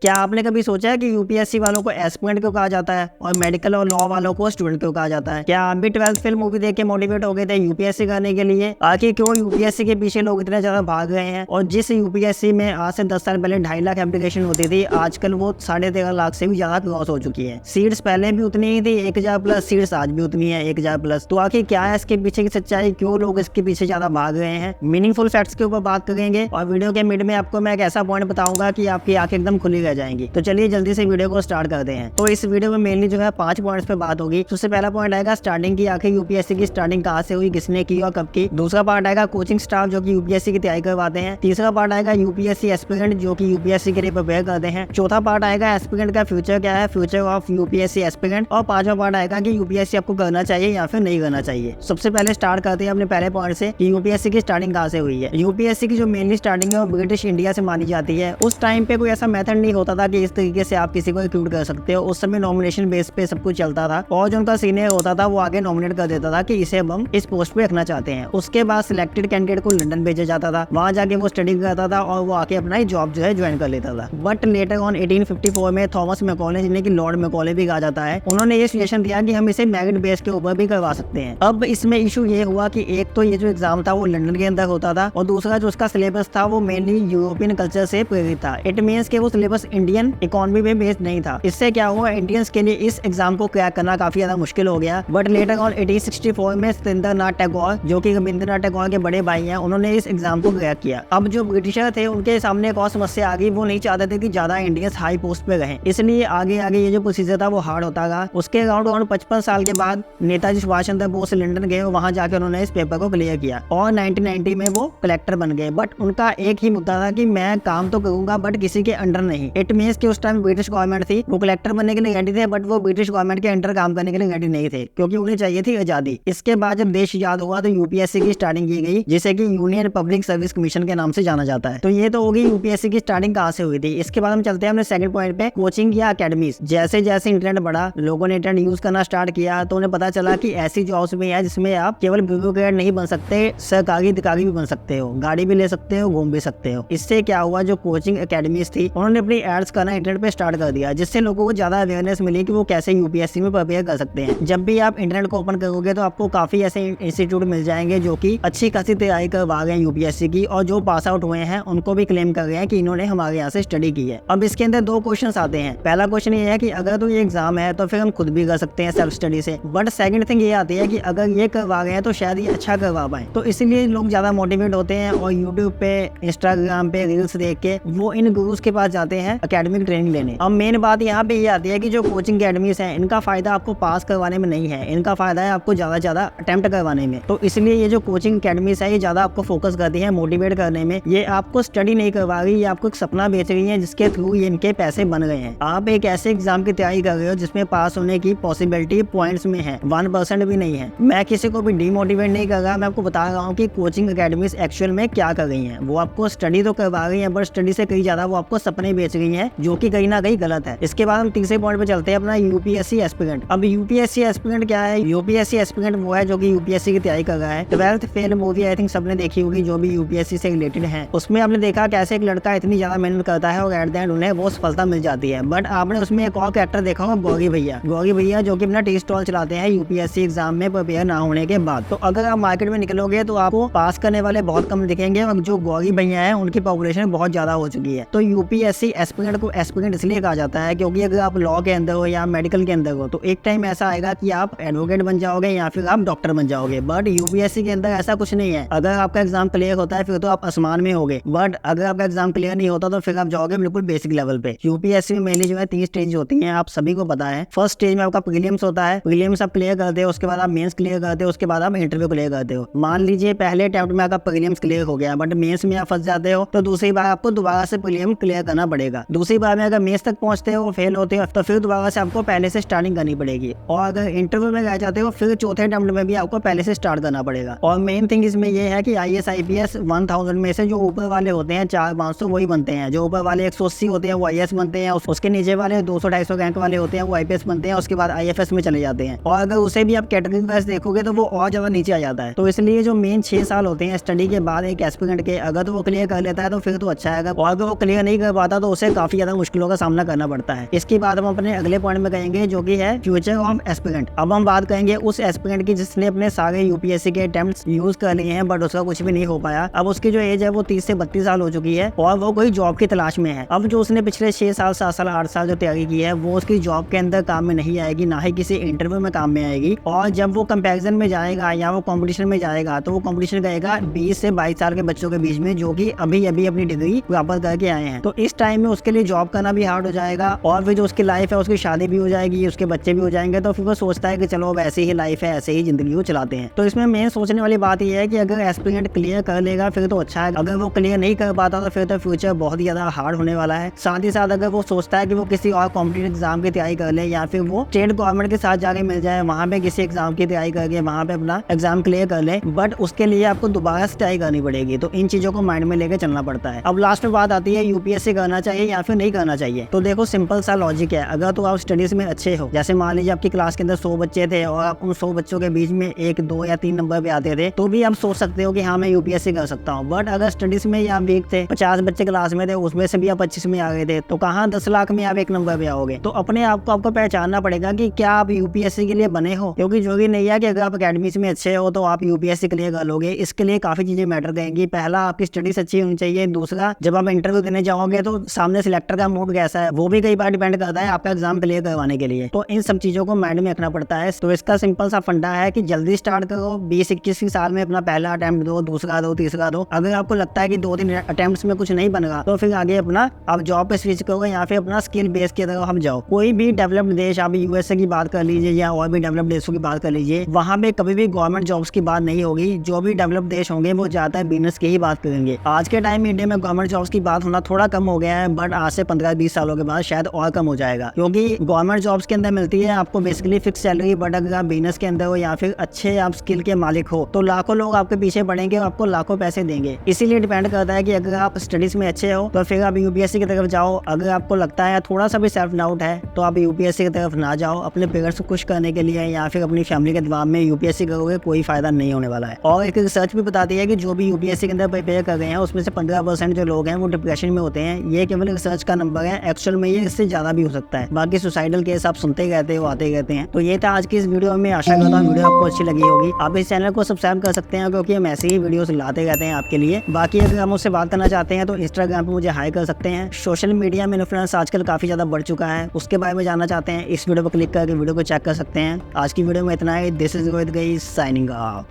क्या आपने कभी सोचा है कि यूपीएससी वालों को एस्पिरेंट क्यों कहा जाता है और मेडिकल और लॉ वालों को स्टूडेंट क्यों कहा जाता है? क्या आप भी 12th फेल मूवी देख के मोटिवेट हो गए थे यूपीएससी करने के लिए? आखिर क्यों यूपीएससी के पीछे लोग इतने ज्यादा भाग रहे हैं? और जिस यूपीएससी में आज से 10 साल पहले 2.5 लाख एप्लीकेशन होती थी, आजकल वो 13.5 लाख से भी ज्यादा क्रॉस हो चुकी है। सीट्स पहले भी उतनी ही थी 1000 प्लस, सीट्स आज भी उतनी है 1000 प्लस। तो आखिर क्या है इसके पीछे की सच्चाई, क्यों लोग इसके पीछे ज्यादा भाग रहे हैं? मीनिंगफुल फैक्ट्स के ऊपर बात करेंगे और वीडियो के मिड में आपको मैं एक ऐसा पॉइंट बताऊंगा कि आपकी आंखें एकदम खुली रह जाएंगी। तो चलिए जल्दी से वीडियो को स्टार्ट करते हैं। तो इस वीडियो में मेनली जो है 5 पॉइंट्स पे बात होगी। सबसे पहला पॉइंट आएगा स्टार्टिंग की, आखिर यूपीएससी की स्टार्टिंग कहाँ से हुई, किसने की और कब की। दूसरा पार्ट आएगा कोचिंग स्टाफ जो कि यूपीएससी की तैयारी करवाते हैं। तीसरा पार्ट आएगा यूपीएससी एस्पिरेंट जो कि यूपीएससी के लिए प्रिपेयर करते हैं। चौथा पार्ट आएगा एस्पिरेंट का फ्यूचर क्या है, फ्यूचर ऑफ यूपीएससी एस्पिरेंट। और पांचवा पार्ट आएगा कि यूपीएससी आपको करना चाहिए या फिर नहीं करना चाहिए। सबसे पहले स्टार्ट करते हैं अपने पहले पॉइंट से कि यूपीएससी की स्टार्टिंग कहाँ से हुई है। यूपीएससी की जो मेनली स्टार्टिंग है वो ब्रिटिश इंडिया से मानी जाती है। उस टाइम पे कोई ऐसा मेथड नहीं होता था कि इस तरीके से आप किसी को रिक्रूट कर सकते हो। उस समय नॉमिनेशन बेस पे सब कुछ चलता था और जो उनका सीनियर होता था वो आगे नॉमिनेट कर देता था कि इसे अब हम इस पोस्ट पे रखना चाहते हैं। उसके बाद सिलेक्टेड कैंडिडेट को लंदन भेजा जाता था, वहां जाके वो स्टडी करता था और वो आके अपना जॉब जो है ज्वाइन कर लेता था। बट लेटर ऑन 1854 में थॉमस मैकॉले जिन्हें कि लॉर्ड मैकॉले भी कहा जाता है, उन्होंने ये सजेशन दिया कि हम इसे मेरिट बेस के ऊपर भी करवा सकते हैं। अब इसमें इशू ये हुआ कि एक तो ये जो एग्जाम था वो लंदन के अंदर होता था और दूसरा जो उसका सिलेबस था वो मेनली यूरोपियन कल्चर से प्रेरित था। इट मींस के वो सिलेबस इंडियन इकोनॉमी पे बेस्ड नहीं था। इससे क्या हुआ, इंडियंस के लिए इस एग्जाम को क्रैक करना काफी ज्यादा मुश्किल हो गया। बट लेटर ऑन 1864 में सत्येंद्रनाथ टैगोर जो कि रविंद्रनाथ टैगोर के बड़े भाई हैं, उन्होंने इस एग्जाम को क्रैक किया। अब जो ब्रिटिशर थे उनके सामने एक और समस्या आ गई, वो नहीं चाहते थे कि ज्यादा इंडियंस हाई पोस्ट पे रहें, इसलिए आगे आगे ये जो प्रोसीजर था वो हार्ड होता गया। उसके अराउंड 55 साल के बाद नेताजी सुभाष चंद्र बोस लंदन गए, वहां जाकर उन्होंने इस पेपर को क्लियर किया और 1990 में वो कलेक्टर बन गए। बट उनका एक ही मुद्दा था कि मैं काम तो करूंगा बट किसी के अंडर नहीं। इट मींस कि उस टाइम ब्रिटिश गवर्नमेंट थी, वो कलेक्टर बनने के लिए रेडी थे बट वो ब्रिटिश गवर्नमेंट के अंडर काम करने के लिए रेडी नहीं थे क्योंकि उन्हें चाहिए थी आजादी। इसके बाद जब देश आजाद हुआ तो यूपीएससी की स्टार्टिंग की गई, जिसे कि यूनियन पब्लिक सर्विस कमीशन के नाम से जाना जाता है। तो ये तो होगी यूपीएससी की स्टार्टिंग कहाँ से हुई थी। इसके बाद हम चलते हैं अपने सेकंड पॉइंट पे, कोचिंग या अकेडमीज। जैसे जैसे इंटरनेट बढ़ा, लोगों ने इंटरनेट यूज करना स्टार्ट किया तो उन्हें पता चला कि ऐसी जॉब्स भी है जिसमें आप केवल ब्यूरोक्रेट नहीं बन सकते, सरकारी अधिकारी भी बन सकते हो, गाड़ी भी ले सकते हो, घूम भी सकते हो। इससे क्या हुआ, जो कोचिंग अकेडमीज थी उन्होंने अपनी एड्स करना इंटरनेट पे स्टार्ट कर दिया, जिससे लोगों को ज्यादा अवेयरनेस मिली कि वो कैसे यूपीएससी में प्रिपेयर कर सकते हैं। जब भी आप इंटरनेट को ओपन करोगे तो आपको काफी ऐसे इंस्टीट्यूट मिल जाएंगे जो कि अच्छी खासी तैयारी करवा रहे हैं यूपीएससी की, और जो पास आउट हुए हैं उनको भी क्लेम कर रहे हैं कि इन्होंने हमारे यहाँ से स्टडी की है। अब इसके अंदर 2 क्वेश्चन आते हैं। पहला क्वेश्चन ये है कि अगर तो ये एग्जाम है तो फिर हम खुद भी कर सकते हैं सेल्फ स्टडी से। बट सेकंड थिंग ये आती है कि अगर ये करवा रहे हैं तो शायद ये अच्छा करवा पाए, तो इसलिए लोग ज्यादा मोटिवेट होते हैं और यूट्यूब पे, इंस्टाग्राम पे रील्स देख के वो इन गुरुज के पास जाते हैं अकेडमिक ट्रेनिंग लेने। अब मेन बात यहाँ पे ये आती है कि जो कोचिंग अकेडमीज है इनका फायदा आपको पास करवाने में नहीं है, इनका फायदा है आपको ज्यादा से ज्यादा अटेम्प्ट करवाने में। तो इसलिए ये जो कोचिंग अकेडमीज है ये ज्यादा आपको फोकस करती है मोटिवेट करने में। ये आपको स्टडी नहीं करवा रही, ये आपको एक सपना बेच रही है जिसके थ्रू ये इनके पैसे बन गए हैं। आप एक ऐसे एग्जाम की तैयारी कर रहे हो जिसमें पास होने की पॉसिबिलिटी पॉइंट्स में है, 1% भी नहीं है। मैं किसी को भी डीमोटिवेट नहीं कर रहा, मैं आपको बता रहा हूँ कि कोचिंग अकेडमीज एक्चुअल में क्या कर रही है। वो आपको स्टडी तो करवा रही है बट स्टडी से कहीं ज्यादा वो आपको सपने बेच रही है, जो कि कहीं ना कहीं गलत है। इसके बाद हम तीसरे पॉइंट पे चलते हैं, अपना यूपीएससी एस्पिरेंट। अब यूपीएससी एस्पिरेंट क्या है? यूपीएससी एस्पिरेंट वो है जो कि यूपीएससी की तैयारी कर रहा है। 12th fail movie I think सबने देखी होगी जो भी यूपीएससी से रिलेटेड है। उसमें आपने देखा कैसे एक लड़का इतनी ज्यादा मेहनत करता है और एट द एंड उन्हें वो सफलता मिल जाती है। बट आपने उसमें एक और कैरेक्टर देखा होगा, गौरी भैया जो कि अपना टी स्टॉल चलाते हैं यूपीएससी एग्जाम में प्रिपेयर ना होने के बाद। तो अगर आप मार्केट में निकलोगे तो आपको पास करने वाले बहुत कम दिखेंगे और जो गौरी भैया है उनकी पॉपुलेशन बहुत ज्यादा हो चुकी है। तो यूपीएससी एस्पिरेंट को एस्पिरेंट इसलिए कहा जाता है क्योंकि अगर आप लॉ के अंदर हो या मेडिकल के अंदर हो तो एक टाइम ऐसा आएगा कि आप एडवोकेट बन जाओगे या फिर आप डॉक्टर बन जाओगे। बट यूपीएससी के अंदर ऐसा कुछ नहीं है। अगर आपका एग्जाम क्लियर होता है फिर तो आप आसमान में होगे, बट अगर आपका एग्जाम क्लियर नहीं होता तो फिर आप जाओगे बिल्कुल बेसिक लेवल पे। यूपीएससी में मेनली जो है 3 स्टेज होती हैं, आप सभी को पता है। फर्स्ट स्टेज में आपका प्रीलिम्स होता है, प्रीलिम्स आप क्लियर करते हो, उसके बाद आप मेंस क्लियर करते हो, उसके बाद आप इंटरव्यू क्लियर करते हो। मान लीजिए पहले अटेम्प्ट में आपका प्रीलिम्स क्लियर हो गया बट मेंस में आप फंस जाते हो तो दूसरी बार आपको दोबारा से प्रीलिम क्लियर करना पड़ेगा। दूसरी बार में अगर मेंस तक पहुंचते हो, फेल होते हो, तो फिर दोबारा से आपको पहले से स्टार्टिंग करनी पड़ेगी। और अगर इंटरव्यू में रह जाते हो फिर चौथे अटेम्प्ट में भी आपको पहले से स्टार्ट करना पड़ेगा। और मेन थिंग इसमें यह है कि IAS IPS 1000 में से जो ऊपर वाले होते हैं 400-500 वही बनते हैं। जो ऊपर वाले 180 होते हैं वो IAS बनते हैं, उसके नीचे वाले 200-250 रैंक वाले होते हैं वो IPS बनते हैं, उसके बाद IFS में चले जाते हैं। और अगर उसे भी आप कैटेगरी वाइज देखोगे तो वो और ज्यादा नीचे आ जाता है। तो इसलिए जो मेन 6 साल होते हैं स्टडी के बाद एक एस्पिरेंट के, अगर तो वो क्लियर कर लेता है तो फिर तो अच्छा है, और अगर वो क्लियर नहीं कर पाता तो उसे में काफी ज्यादा मुश्किलों का सामना करना पड़ता है। इसके बाद हम अपने अगले पॉइंट में कहेंगे जो कि है फ्यूचर ऑफ एस्पिरेंट। अब हम बात करेंगे उस एस्पिरेंट की जिसने अपने सारे यूपीएससी के अटेम्प्ट्स यूज कर लिए हैं बट उसका कुछ भी नहीं हो पाया। अब उसकी जो एज है वो 30 से 32 साल हो चुकी है और वो कोई जॉब की तलाश में है। अब जो उसने पिछले 6 साल 7 साल 8 साल जो तैयारी की है वो उसकी जॉब के अंदर काम में नहीं आएगी, ना ही किसी इंटरव्यू में काम में आएगी। और जब वो कंपैरिजन में जाएगा या वो कंपटीशन में जाएगा तो वो कंपटीशन करेगा 20 से 22 साल के बच्चों के बीच में जो कि अभी अभी अपनी डिग्री प्राप्त करके आए हैं। तो इस टाइम में उसके लिए जॉब करना भी हार्ड हो जाएगा और फिर जो उसकी लाइफ है उसकी शादी भी हो जाएगी, उसके बच्चे भी हो जाएंगे। तो फिर वो सोचता है कि चलो अब ऐसी ही लाइफ है, ऐसे ही जिंदगी को चलाते हैं। तो इसमें मेन सोचने वाली बात यह है कि अगर एस्पिरेंट क्लियर कर लेगा फिर तो अच्छा है, अगर वो क्लियर नहीं कर पाता तो फिर तो फ्यूचर बहुत ही ज्यादा हार्ड होने वाला है। साथ ही साथ अगर वो सोचता है कि वो किसी और कॉम्पिटिटिव एग्जाम की तैयारी कर ले या फिर वो स्टेट गवर्नमेंट के साथ जाके मिल जाए, वहाँ पे किसी एग्जाम की तैयारी करके वहाँ पे अपना एग्जाम क्लियर कर ले, बट उसके लिए आपको दोबारा से तैयारी करनी पड़ेगी। तो इन चीजों को माइंड में लेकर चलना पड़ता है। अब लास्ट में बात आती है यूपीएससी करना चाहिए या फिर नहीं करना चाहिए। तो देखो सिंपल सा लॉजिक है, अगर तो आप स्टडीज में अच्छे हो, जैसे मान लीजिए आपकी क्लास के अंदर 100 बच्चे थे और आप उन 100 बच्चों के बीच में 1 2 या 3 नंबर पे आते थे, तो भी आप सोच सकते हो कि हाँ मैं यूपीएससी कर सकता हूँ। बट अगर स्टडीज में आप वीक थे, 50 बच्चे क्लास में थे, उसमें से भी आप 25 में आ गए थे, तो कहाँ 10 लाख में आप 1 नंबर पे आओगे। तो अपने आप को आपको पहचानना पड़ेगा कि क्या आप यूपीएससी के लिए बने हो, क्योंकि जो भी नहीं है कि अगर आप अकेडमीज में अच्छे हो तो आप यूपीएससी क्लियर कर लोगे। इसके लिए काफी चीजें मैटर करेंगी। पहला, आपकी स्टडीज अच्छी होनी चाहिए। दूसरा, जब आप इंटरव्यू देने जाओगे तो सामने सिलेक्टर का मूड कैसा है वो भी कई बार डिपेंड करता है आपका एग्जाम क्लियर करवाने के लिए। तो इन सब चीजों को माइंड में रखना पड़ता है। तो इसका सिंपल सा फंडा है कि जल्दी स्टार्ट करो, 20-21 साल में अपना पहला अटेम्प्ट दो, दूसरा दो, तीसरा दो। अगर आपको लगता है कि 2-3 अटेम्प्ट्स में कुछ नहीं बनेगा तो फिर आगे अपना आप जॉब पे स्विच करो या फिर अपना स्किल बेस की तरफ हम जाओ। कोई भी डेवलप्ड देश, आप यूएसए की बात कर लीजिए या और भी डेवलप्ड देशों की बात कर लीजिए, वहाँ पे कभी भी गवर्नमेंट जॉब्स की बात नहीं होगी। जो भी डेवलप्ड देश होंगे वो ज्यादा बिजनेस की ही बात करेंगे। आज के टाइम में इंडिया में गवर्नमेंट जॉब्स की बात होना थोड़ा कम हो गया है, बट आज से 15-20 सालों के बाद शायद और कम हो जाएगा, क्योंकि गवर्नमेंट जॉब्स के अंदर मिलती है आपको बेसिकली फिक्स सैलरी। बट अगर आप बिजनेस के अंदर हो या फिर अच्छे आप स्किल के मालिक हो तो लाखों लोग आपके पीछे पड़ेंगे और आपको लाखों पैसे देंगे। इसीलिए डिपेंड करता है कि अगर आप स्टडीज में अच्छे हो तो फिर आप यूपीएससी की तरफ जाओ। अगर आपको लगता है थोड़ा सा भी सेल्फ डाउट है तो आप यूपीएससी की तरफ ना जाओ। अपने पेरेंट्स को खुश करने के लिए या फिर अपनी फैमिली के दबाव में यूपीएससी करोगे कोई फायदा नहीं होने वाला है। और एक रिसर्च भी बताती है कि जो भी यूपीएससी के अंदर प्रिपेयर कर रहे हैं उसमें से 15% जो लोग हैं वो डिप्रेशन में होते हैं। ये केवल रिसर्च का नंबर है, एक्चुअल में ये इससे ज्यादा भी हो सकता है। बाकी सुसाइडल केस आप सुनते ही रहते हो, आते ही रहते हैं। तो ये था आज की इस वीडियो में। आशा करता हूँ वीडियो आपको अच्छी लगी होगी। आप इस चैनल को सब्सक्राइब कर सकते हैं क्योंकि हम ऐसे ही वीडियोस लाते रहते हैं आपके लिए। बाकी अगर आप मुझसे बात करना चाहते हैं तो इंस्टाग्राम पे मुझे हाई कर सकते हैं। सोशल मीडिया में इन्फ्लुएंस आजकल काफी ज्यादा बढ़ चुका है, उसके बारे में जानना चाहते हैं इस वीडियो पर क्लिक करके वीडियो को चेक कर सकते हैं। आज की वीडियो में इतना ही। This is Rohit guys signing of.